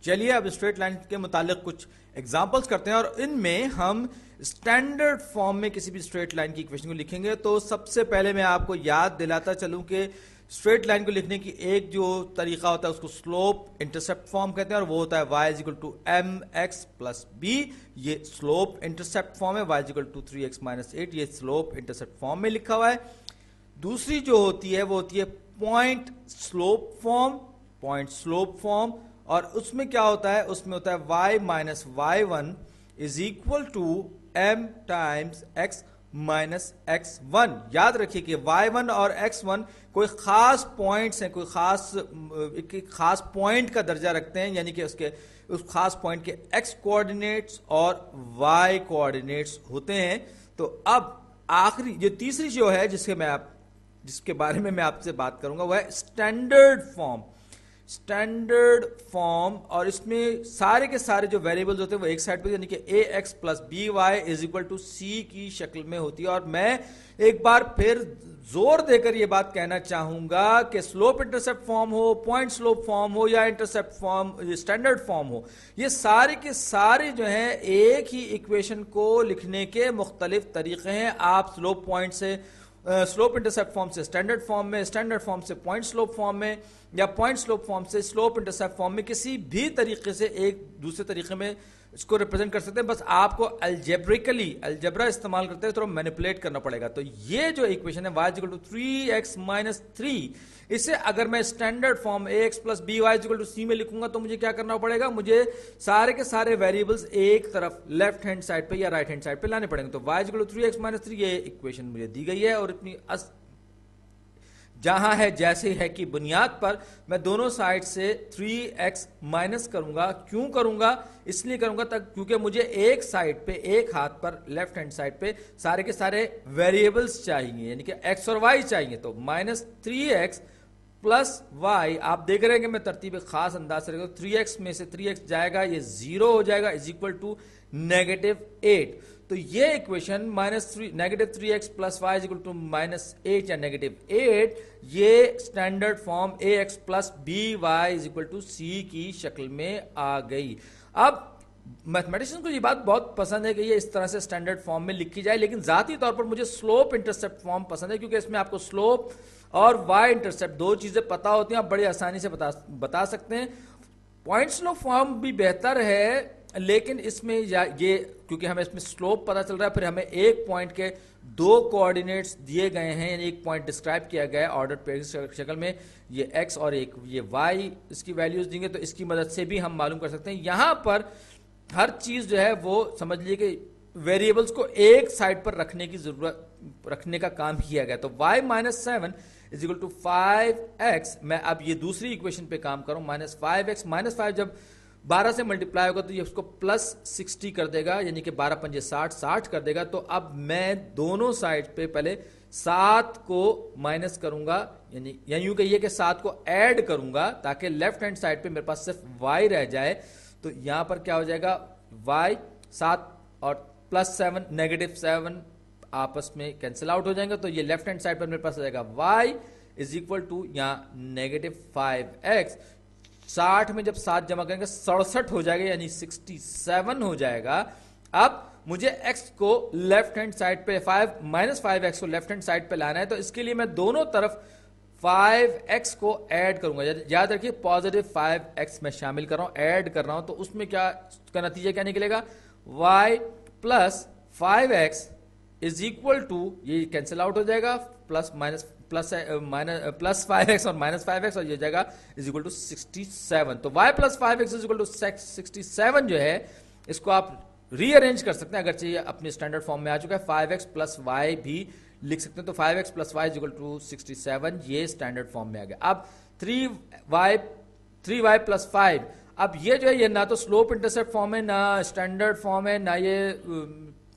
चलिए अब straight line के मुतालिक कुछ एग्जांपल्स करते हैं और इनमें हम स्टैंडर्ड फॉर्म में किसी भी स्ट्रेट लाइन की इक्वेशन को लिखेंगे। तो सबसे पहले मैं आपको याद दिलाता चलूं कि स्ट्रेट लाइन को लिखने की एक जो तरीका होता है उसको स्लोप इंटरसेप्ट फॉर्म कहते हैं और वो होता है y is equal to m x plus b. ये स्लोप इंटरसेप्ट फॉर्म है। y is equal to 3x minus 8 ये स्लोप इंटरसेप्ट फॉर्म में लिखा हुआ है। दूसरी जो होती है वो होती है point slope form. Point slope form और उसमें क्या होता है, उसमें होता है y minus y one is equal to m times x minus x1। याद रखिए कि y1 और x1 कोई खास पॉइंट्स हैं, कोई खास पॉइंट का दर्जा रखते हैं, यानी कि उसके उस खास पॉइंट के x कोऑर्डिनेट्स और y कोऑर्डिनेट्स होते हैं। तो अब आखिरी जो तीसरी जो है जिसके बारे में मैं आपसे बात करूंगा वह है स्टैंडर्ड फॉर्म। स्टैंडर्ड फॉर्म और इसमें सारे के सारे जो वेरिएबल्स होते हैं वो एक साइड पे, यानी कि A X plus B Y is equal to C की शक्ल में होती है। और मैं एक बार फिर जोर देकर ये बात कहना चाहूंगा कि स्लोप इंटरसेप्ट फॉर्म हो, पॉइंट स्लोप फॉर्म हो या इंटरसेप्ट फॉर्म स्टैंडर्ड फॉर्म हो, ये सारे के सारे जो हैं एक ही इक्वेशन को लिखने के मुख्तलिफ तरीके हैं। आप स्लोप पॉइंट से स्लोप इंटरसेप्ट फॉर्म से स्टैंडर्ड फॉर्म में, स्टैंडर्ड फॉर्म से पॉइंट स्लोप फॉर्म में या पॉइंट स्लोप फॉर्म से स्लोप इंटरसेप्ट फॉर्म में किसी भी तरीके से एक दूसरे तरीके में इसको रिप्रेजेंट कर सकते हैं। बस आपको अलजेब्रा इस्तेमाल करते हैं थोड़ा मैनिपुलेट करना पड़ेगा। तो ये जो इक्वेशन है y equal to 3x minus 3, इसे अगर मैं standard form ax plus B Y equal to C में लिखूंगा तो मुझे क्या करना पड़ेगा, मुझे सारे के सारे वेरिएबल्स एक तरफ लेफ्ट हैंड साइड पे या राइट हैंड साइड पे लाने पड़ेंगे। तो y equal to 3x minus 3 ये इक्वेशन मुझे दी गई है और इतनी जहां है जैसे है कि बुनियाद पर मैं दोनों साइड से 3x माइनस करूंगा। क्यों करूंगा, इसलिए करूंगा तक क्योंकि मुझे एक साइड पे, एक हाथ पर लेफ्ट हैंड साइड पे सारे के सारे वेरिएबल्स चाहिए, यानी कि x और y चाहिए। तो माइनस 3x प्लस y, आप देख रहे हैं कि मैं तरतीब खास अंदाज से रखूंगा, 3x में से 3x जाएगा, ये 0 हो जाएगा, इज इक्वल टू -8। तो ये equation -3x plus Y equal to -8 या -8, ये standard form ax plus B Y equal to C की शक्ल में आ गई। अब मैथमेटिशियन को ये बात बहुत पसंद है कि ये इस तरह से स्टैंडर्ड फॉर्म में लिखी जाए, लेकिन जाती तौर पर मुझे स्लोप इंटरसेप्ट फॉर्म पसंद है क्योंकि इसमें आपको स्लोप और वाई इंटरसेप्ट दो चीजें पता होती हैं, आप बड़ी आसानी से बता सकते हैं। पॉइंट स्लोप फॉर्म भी बेहतर है, लेकिन इसमें ये क्योंकि हमें इसमें स्लोप पता चल रहा है, फिर हमें एक पॉइंट के दो कोऑर्डिनेट्स दिए गए हैं, यानी एक पॉइंट डिस्क्राइब किया गया है ऑर्डर पेयर की शक्ल में, ये x और एक ये y, इसकी वैल्यूज देंगे तो इसकी मदद से भी हम मालूम कर सकते हैं। यहां पर हर चीज जो है वो समझ लीजिए कि वेरिएबल्स को एक साइड पर रखने का काम किया गया। तो y minus 7 is equal to 5x, मैं अब ये दूसरी इक्वेशन पे काम करूं, -5x, -5 जब 12 से मल्टीप्लाई होगा तो ये उसको प्लस 60 कर देगा, यानी कि 12 पंजे 60 कर देगा। तो अब मैं दोनों साइड पे पहले 7 को माइनस करूंगा, यानी यूं कहिए कि 7 को ऐड करूंगा ताकि लेफ्ट हैंड साइड पे मेरे पास सिर्फ y रह जाए। तो यहां पर क्या हो जाएगा, y 7 और प्लस 7 -7 आपस में कैंसिल आउट हो जाएंगे। तो ये लेफ्ट हैंड साइड पर मेरे पास आ जाएगा y इज इक्वल टू यहाँ -5x। 60 में जब 7 जमा करेंगे 67 हो जाएगा, यानी 67 हो जाएगा। अब मुझे x को लेफ्ट हैंड साइड पे -5x को लेफ्ट हैंड साइड पे लाना है, तो इसके लिए मैं दोनों तरफ 5x को ऐड करूंगा। याद रखिए पॉजिटिव 5x मैं शामिल कर रहा हूं, ऐड कर रहा हूं, तो उसमें क्या का नतीजा क्या निकलेगा, y plus 5x is equal to, ये कैंसिल आउट हो जाएगा, प्लस 5x और -5x और ये जाएगा इज इक्वल टू 67। तो y plus 5x is equal to 67 जो है इसको आप रीअरेंज कर सकते हैं, अगर चाहिए अपने स्टैंडर्ड फॉर्म में आ चुका है। 5x प्लस y भी लिख सकते हैं, तो 5x plus y is equal to 67, ये स्टैंडर्ड फॉर्म में आ गया। अब 3y प्लस 5, अब ये जो है ये ना तो स्लोप इंटरसेप्ट फॉर्म है, ना स्टैंडर्ड फॉर्म है, ना ये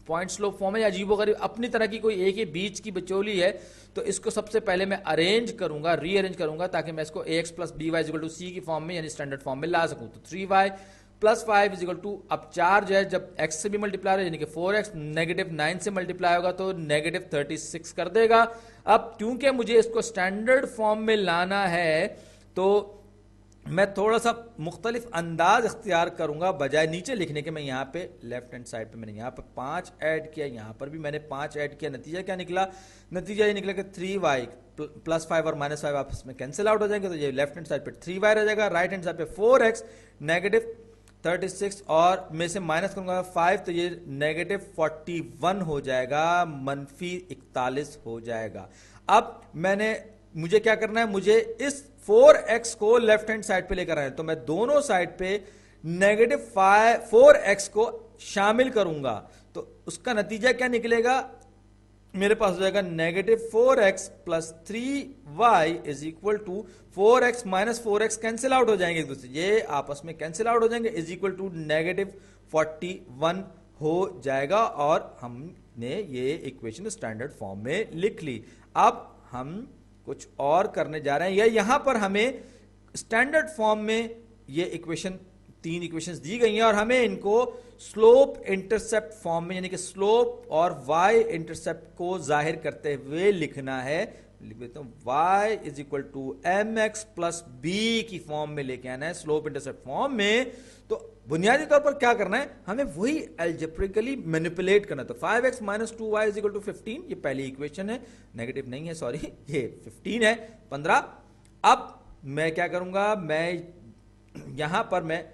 पॉइंट स्लोप फॉर्म है, या अजीबोगरीब अपनी तरह की कोई एक ही बीच की बिचौली है। तो इसको सबसे पहले मैं अरेंज करूंगा, रीअरेंज करूंगा, ताकि मैं इसको ax plus B Y equal to C की फॉर्म में यानी स्टैंडर्ड फॉर्म में ला सकूं। तो 3y plus 5 is equal to, अब 4 जो है जब x से भी मल्टीप्लाई हो यानी कि 4x, -9 से मल्टीप्लाई होगा तो -36 कर देगा। अब क्योंकि मुझे इसको स्टैंडर्ड फॉर्म में लाना है तो मैं थोड़ा सा मुख्तलिफ अंदाज इख्तियार करूंगा, बजाय नीचे लिखने के मैं यहाँ पे लेफ्ट हैंड साइड पे मैंने यहाँ पे 5 ऐड किया, यहाँ पर भी मैंने 5 ऐड किया। नतीजा क्या निकला? नतीजा ये निकला कि 3y प्लस 5 और माइनस 5 आपस में कैंसिल आउट हो जाएंगे, तो ये लेफ्ट हैंड साइड पे 3y रह जाएगा, राइट हैंड साइड पे 4x नेगेटिव 36 और में से माइनस करूंगा 5, तो ये नेगेटिव 41 हो जाएगा, मनफी 41 हो जाएगा। अब मुझे क्या करना है? मुझे इस 4x को लेफ्ट हैंड साइड पे लेकर आए, तो मैं दोनों साइड पे नेगेटिव 4x को शामिल करूंगा, तो उसका नतीजा क्या निकलेगा? मेरे पास हो जाएगा negative 4x plus 3y is equal to 4x minus 4x cancel out हो जाएंगे एक दूसरे, ये आपस में कैंसिल आउट हो जाएंगे, इज इक्वल टू नेगेटिव 41 हो जाएगा। और हमने ये इक्वेशन स्टैंडर्ड फॉर्म में लिख ली। अब हम कुछ और करने जा रहे हैं, या यहां पर हमें स्टैंडर्ड फॉर्म में ये इक्वेशन 3 इक्वेशंस दी गई हैं और हमें इनको स्लोप इंटरसेप्ट फॉर्म में, यानी कि स्लोप और y इंटरसेप्ट को जाहिर करते हुए लिखना है। लिख देता हूं, y is equal to m x plus b की फॉर्म में लेके आना है स्लोप इंटरसेप्ट फॉर्म में। तो बुनियादी तौर पर क्या करना है? हमें वही एल्जेब्रिकली मैनिपुलेट करना है। तो 5x minus 2y is equal to 15, ये पहली इक्वेशन है, नेगेटिव नहीं है, सॉरी, ये 15 है, 15। अब मैं क्या करूंगा? मैं यहां पर मैं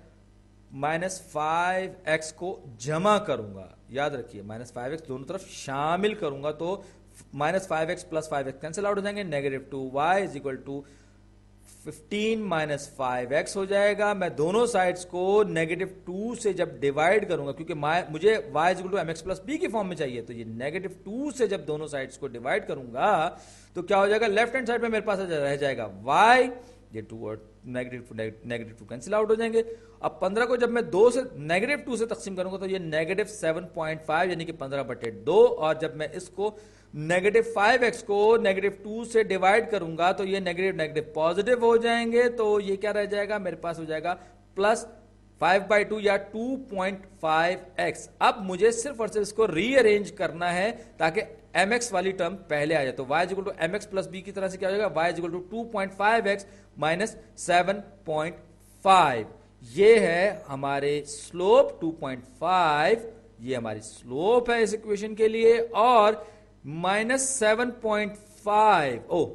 माइनस 5x को जमा करूंगा, याद रखिए माइनस 5x दोनों तरफ शामिल करूंगा, तो minus 5x plus 5x cancel out हो जाएंगे, negative 2y is equal to 15 minus 5x हो जाएगा। मैं दोनों साइड्स को नेगेटिव 2 से जब डिवाइड करूंगा, क्योंकि मुझे y is equal to mx plus b की फॉर्म में चाहिए, तो ये नेगेटिव 2 से जब दोनों साइड्स को डिवाइड करूंगा तो क्या हो जाएगा? लेफ्ट हैंड साइड पे मेरे पास रह जाएगा y, ये 2 और नेगेटिव 2 कैंसिल आउट हो जाएंगे। अब 15 को जब मैं 2 से नेगेटिव 2 से तकसीम करूंगा तो ये नेगेटिव 7.5 यानी कि 15/2, और जब मैं इसको नेगेटिव 5x को नेगेटिव 2 से डिवाइड करूंगा तो ये नेगेटिव नेगेटिव पॉजिटिव हो जाएंगे, तो ये क्या रह जाएगा? मेरे पास हो जाएगा प्लस 5/2 या 2.5x। अब मुझे सिर्फ और सिर्फ इसको रीअरेंज करना है ताकि mx वाली टर्म पहले आ जाए, तो y equal to mx plus b की तरह से क्या हो जाएगा? y equal to 2.5x minus 7.5। ये है हमारे स्लोप 2.5, ये हमारी स्लोप है इस इक्वेशन के लिए, और माइनस 7.5,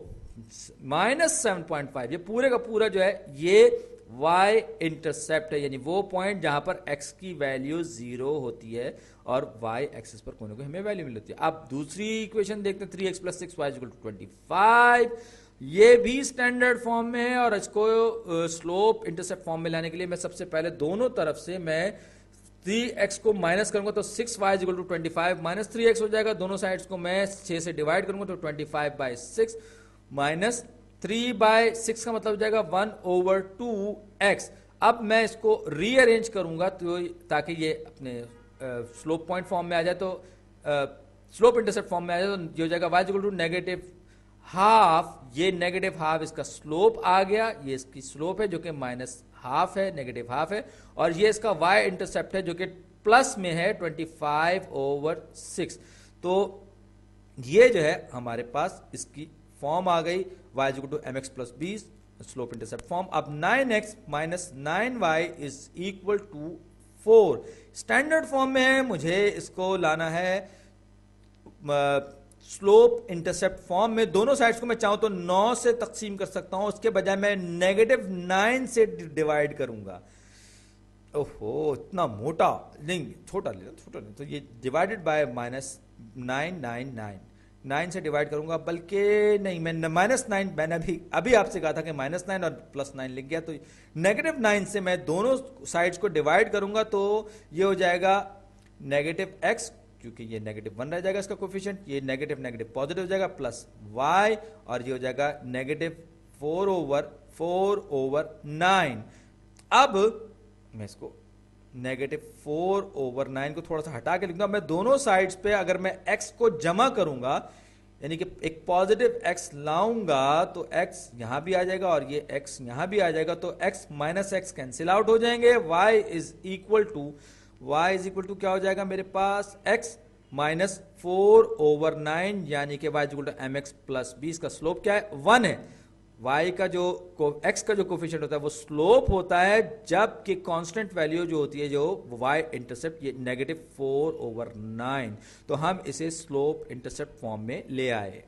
माइनस 7.5 ये पूरे का पूरा जो है ये y इंटरसेप्ट है, यानी वो पॉइंट जहां पर x की वैल्यू 0 होती है और y एक्सिस पर कोई ना कोई हमें वैल्यू मिल होती है। अब दूसरी इक्वेशन देखते हैं, 3x plus 6y equal to 25, ये भी स्टैंडर्ड फॉर्म में है, और इसको स्लोप इंटरसेप्ट फॉर्म में लाने के लिए मैं सबसे पहले दोनों तरफ से मैं 3x को माइनस करूंगा तो 6y equal to 25 minus 3x हो जाएगा। दोनों साइड्स को मैं 6 से डिवाइड करूंगा तो 25/6 माइनस 3/6 का मतलब हो जाएगा 1/2x। अब मैं इसको रीअरेंज करूंगा तो ताकि ये अपने स्लोप पॉइंट फॉर्म में आ जाए, तो स्लोप इंटरसेप्ट फॉर्म में आ जाए, तो ये हो जाएगा y equal to negative half, ये नेगेटिव हाफ इसका स्लोप आ गया, ये इसकी स्लोप है जो कि माइनस हाफ है, नेगेटिव हाफ है, और ये इसका y इंटरसेप्ट है जो कि प्लस में है 25/6। तो ये जो है हमारे पास इसकी फॉर्म आ गई, y equal to mx plus b slope intercept form. अब 9x minus 9y is equal to 4 standard form में है, मुझे इसको लाना है स्लोप इंटरसेप्ट फॉर्म में। दोनों साइड्स को मैं चाहूं तो 9 से तकसीम कर सकता हूं, उसके बजाय मैं नेगेटिव 9 से डिवाइड करूंगा। ओहो, इतना मोटा नहीं, छोटा ले लो, छोटा नहीं, तो ये डिवाइडेड बाय माइनस 9 से डिवाइड करूंगा, बल्कि नहीं, मैं माइनस 9 मैंने अभी आपसे कहा था कि माइनस 9 और प्लस 9 लिख गया, तो नेगेटिव 9 से मैं दोनों साइड्स को डिवाइड करूंगा तो ये हो जाएगा नेगेटिव x, क्योंकि ये नेगेटिव 1 रह जाएगा इसका कोफिशिएंट, ये नेगेटिव नेगेटिव पॉजिटिव हो जाएगा, प्लस y, और ये हो जाएगा नेगेटिव 4/9। अब मैं इसको नेगेटिव 4/9 को थोड़ा सा हटा के लिख दूंगा। मैं दोनों साइड्स पे अगर मैं x को जमा करूंगा, यानी कि एक पॉजिटिव x लाऊंगा, तो x यहां भी आ जाएगा और ये x यहां भी आ जाएगा, तो x minus x cancel out हो जाएंगे। y इज इक्वल टू क्या हो जाएगा मेरे पास? x माइनस 4/9, यानी कि y equal to mx plus b, इसका स्लोप क्या है? 1 है। y का जो x का जो कोफिशिएंट होता है वो स्लोप होता है, जबकि कांस्टेंट वैल्यू जो होती है जो y इंटरसेप्ट ये -4/9, तो हम इसे स्लोप इंटरसेप्ट फॉर्म में ले आए।